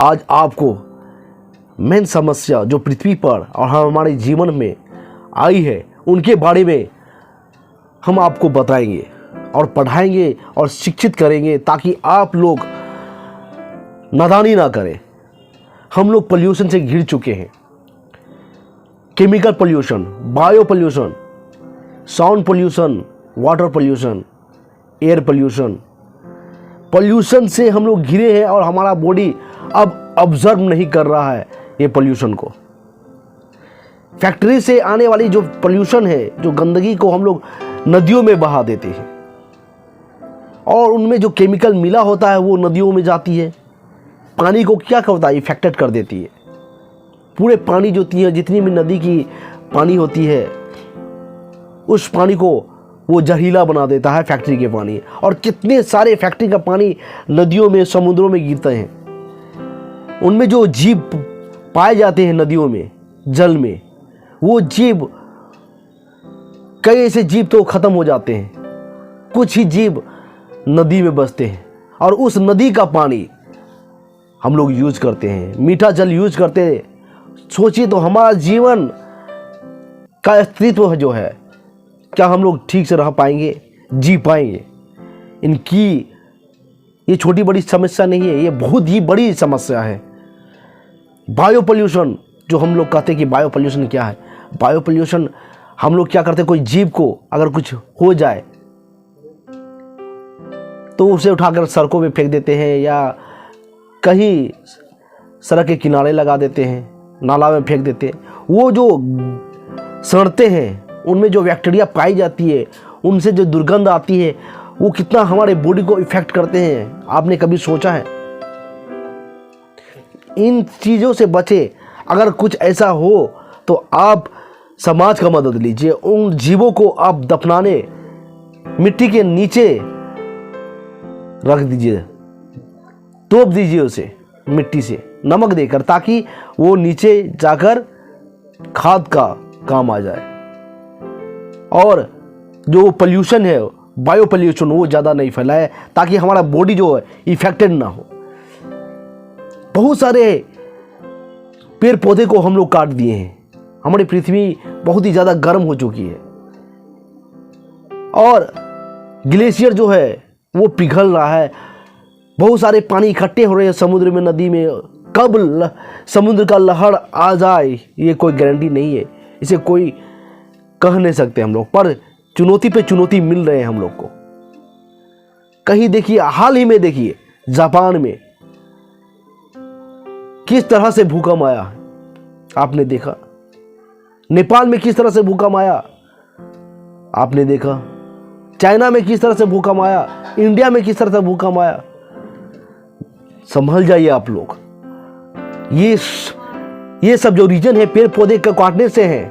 आज आपको मेन समस्या जो पृथ्वी पर और हमारे जीवन में आई है उनके बारे में हम आपको बताएंगे और पढ़ाएंगे और शिक्षित करेंगे ताकि आप लोग नादानी ना करें। हम लोग पोल्यूशन से घिर चुके हैं। Chemical pollution, bio pollution, sound pollution, water pollution, air pollution, pollution से हम लोग घिरे हैं और हमारा बॉडी अब ऑब्जर्व नहीं कर रहा है ये पोल्यूशन को। फैक्ट्री से आने वाली जो पोल्यूशन है, जो गंदगी को हम लोग नदियों में बहा देते हैं और उनमें जो केमिकल मिला होता है वो नदियों में जाती है। पानी को क्या करता है, इफेक्टेड कर देती है। पूरे पानी जो होती है, जितनी भी नदी की पानी होती है उस पानी को वो जहरीला बना देता है फैक्ट्री के पानी। और कितने सारे फैक्ट्री का पानी नदियों में, समुद्रों में गिरते हैं। उनमें जो जीव पाए जाते हैं नदियों में, जल में, वो जीव, कई ऐसे जीव तो खत्म हो जाते हैं, कुछ ही जीव नदी में बसते हैं और उस नदी का पानी हम लोग यूज करते हैं, मीठा जल यूज करते हैं। सोचिए तो हमारा जीवन का अस्तित्व जो है, क्या हम लोग ठीक से रह पाएंगे, जी पाएंगे? इनकी ये छोटी बड़ी समस्या नहीं है, ये बहुत ही बड़ी समस्या है। बायो पोल्यूशन, जो हम लोग कहते हैं कि बायो पोल्यूशन क्या है? बायो पोल्यूशन हम लोग क्या करते हैं, कोई जीव को अगर कुछ हो जाए तो उसे उठाकर सड़कों पे फेंक देते हैं या कहीं सड़क के किनारे लगा देते हैं, नाला में फेंक देते हैं। वो जो सड़ते हैं उनमें जो बैक्टीरिया पाई जाती है, उनसे जो दुर्गंध आती है, वो कितना हमारे बॉडी को इफेक्ट करते हैं, आपने कभी सोचा है? इन चीज़ों से बचे। अगर कुछ ऐसा हो तो आप समाज का मदद लीजिए। उन जीवों को आप दफनाने मिट्टी के नीचे रख दीजिए, तोप दीजिए उसे मिट्टी से नमक देकर, ताकि वो नीचे जाकर खाद का काम आ जाए और जो पोल्यूशन है, बायो पोल्यूशन, वो ज़्यादा नहीं फैलाए, ताकि हमारा बॉडी जो है इफेक्टेड ना हो। बहुत सारे पेड़ पौधे को हम लोग काट दिए हैं। हमारी पृथ्वी बहुत ही ज़्यादा गर्म हो चुकी है और ग्लेशियर जो है वो पिघल रहा है। बहुत सारे पानी इकट्ठे हो रहे हैं समुद्र में, नदी में। कब समुद्र का लहर आ जाए ये कोई गारंटी नहीं है, इसे कोई कह नहीं सकते हम लोग। पर चुनौती पे चुनौती मिल रहे हैं हम लोग को। कहीं देखिए, हाल ही में देखिए जापान में किस तरह से भूकंप आया, आपने देखा? नेपाल में किस तरह से भूकंप आया, आपने देखा? चाइना में किस तरह से भूकंप आया, इंडिया में किस तरह से भूकंप आया। संभल जाइए आप लोग। ये सब जो रीजन है पेड़ पौधे को काटने से है,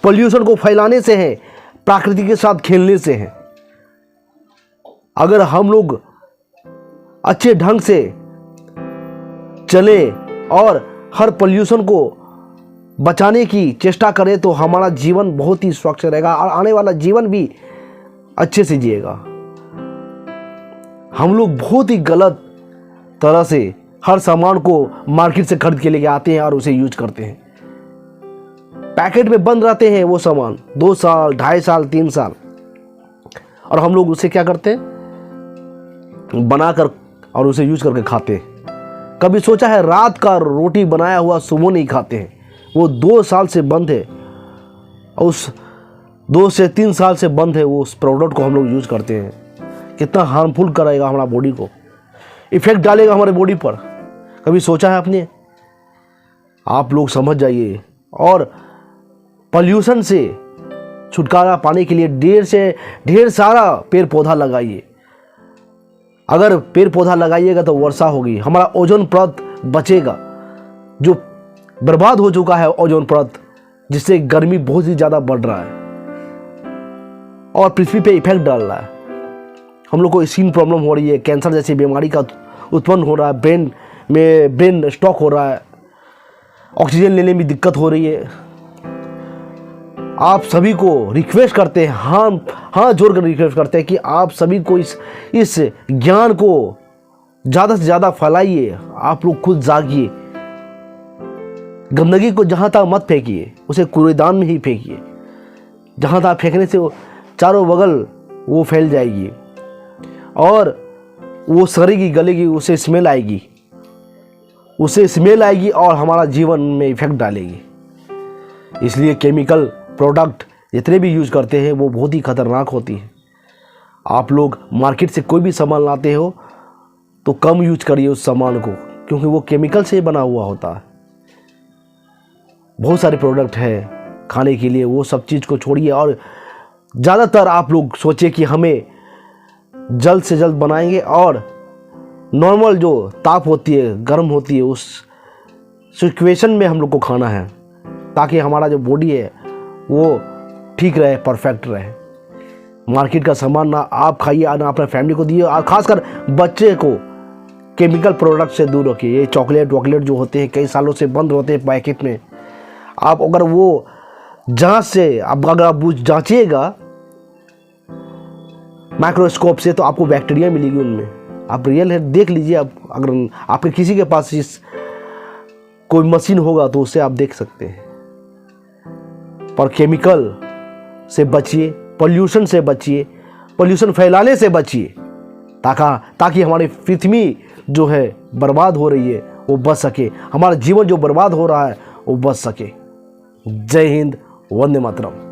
पोल्यूशन को फैलाने से है, प्रकृति के साथ खेलने से है। अगर हम लोग अच्छे ढंग से चले और हर पोल्यूशन को बचाने की चेष्टा करें तो हमारा जीवन बहुत ही स्वच्छ रहेगा और आने वाला जीवन भी अच्छे से जिएगा। हम लोग बहुत ही गलत तरह से हर सामान को मार्केट से खरीद के लेके आते हैं और उसे यूज करते हैं। पैकेट में बंद रहते हैं वो सामान 2 साल, 2.5 साल, 3 साल, और हम लोग उसे क्या करते हैं, बनाकर और उसे यूज करके खाते हैं। कभी सोचा है रात का रोटी बनाया हुआ सुबह नहीं खाते हैं? वो 2 साल से बंद है, उस 2 से 3 साल से बंद है वो उस प्रोडक्ट को हम लोग यूज करते हैं। कितना हार्मफुल करेगा हमारा बॉडी को, इफेक्ट डालेगा हमारे बॉडी पर। कभी सोचा है आपने? आप लोग समझ जाइए और पोल्यूशन से छुटकारा पाने के लिए ढेर सारा पेड़ पौधा लगाइए। अगर पेड़ पौधा लगाइएगा तो वर्षा होगी, हमारा ओजोन परत बचेगा, जो बर्बाद हो चुका है ओजोन परत, जिससे गर्मी बहुत ही ज़्यादा बढ़ रहा है और पृथ्वी पे इफेक्ट डाल रहा है। हम लोग को स्किन प्रॉब्लम हो रही है, कैंसर जैसी बीमारी का उत्पन्न हो रहा है, ब्रेन स्ट्रोक हो रहा है, ऑक्सीजन लेने में दिक्कत हो रही है। आप सभी को रिक्वेस्ट करते हैं, हाँ जोर कर रिक्वेस्ट करते हैं कि आप सभी को इस ज्ञान को ज़्यादा से ज़्यादा फैलाइए, आप लोग खुद जागिए। गंदगी को जहाँ तक मत फेंकिए, उसे कूड़ेदान में ही फेंकिए। जहाँ तक फेंकने से वो चारों बगल वो फैल जाएगी और वो सड़ेगी, गलेगी, उसे स्मेल आएगी और हमारा जीवन में इफेक्ट डालेगी। इसलिए केमिकल प्रोडक्ट जितने भी यूज़ करते हैं वो बहुत ही खतरनाक होती है। आप लोग मार्केट से कोई भी सामान लाते हो तो कम यूज करिए उस सामान को, क्योंकि वो केमिकल से बना हुआ होता है। बहुत सारे प्रोडक्ट हैं खाने के लिए, वो सब चीज़ को छोड़िए और ज़्यादातर आप लोग सोचिए कि हमें जल्द से जल्द बनाएंगे और नॉर्मल जो ताप होती है, गर्म होती है, उस सिचुएशन में हम लोग को खाना है, ताकि हमारा जो बॉडी है वो ठीक रहे, परफेक्ट रहे। मार्केट का सामान ना आप खाइए ना अपने फैमिली को दिए, और खासकर बच्चे को केमिकल प्रोडक्ट से दूर रखिए। ये चॉकलेट जो होते हैं कई सालों से बंद होते हैं पैकेट में, आप अगर वो जांच से अगर आप जांचिएगा माइक्रोस्कोप से तो आपको बैक्टीरिया मिलेगी उनमें। आप रियल है देख लीजिए। आप अगर आपके किसी के पास इस कोई मशीन होगा तो उससे आप देख सकते हैं। पर केमिकल से बचिए, पोल्यूशन से बचिए, पोल्यूशन फैलाने से बचिए, ताकि हमारी पृथ्वी जो है बर्बाद हो रही है वो बच सके, हमारा जीवन जो बर्बाद हो रहा है वो बच सके। जय हिंद, वंदे मातरम।